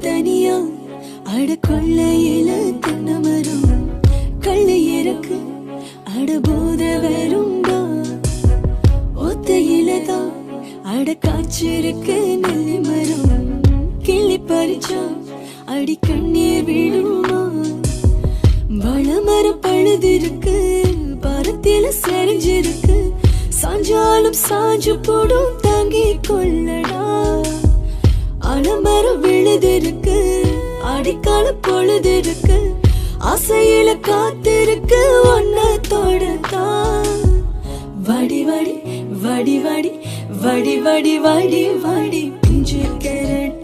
தனியா அட கொள்ளையில தென்னமரம் கள்ளை இறக்கு அட போத வருண்டா ஒத்தையில தான் அட காய்ச்சிருக்கு நெல்லி மரம் கிள்ளி பறிச்சா அடி கண்ணீர் விழுமா வளமரம் பழுதிருக்கு பரத்தில செறிஞ்சிருக்கு சாஞ்சாலும் சாஞ்சு போடும் தாங்கி கொள்ளடா அலமரம் விழுதிருக்கு அடிக்கால பொழுதிருக்கு ஆசையில காத்திருக்கு ஒன்ன தொடத்தான் வடி வடி வடி வடி வடி வடி வடி வடி பிஞ்சு கேரட்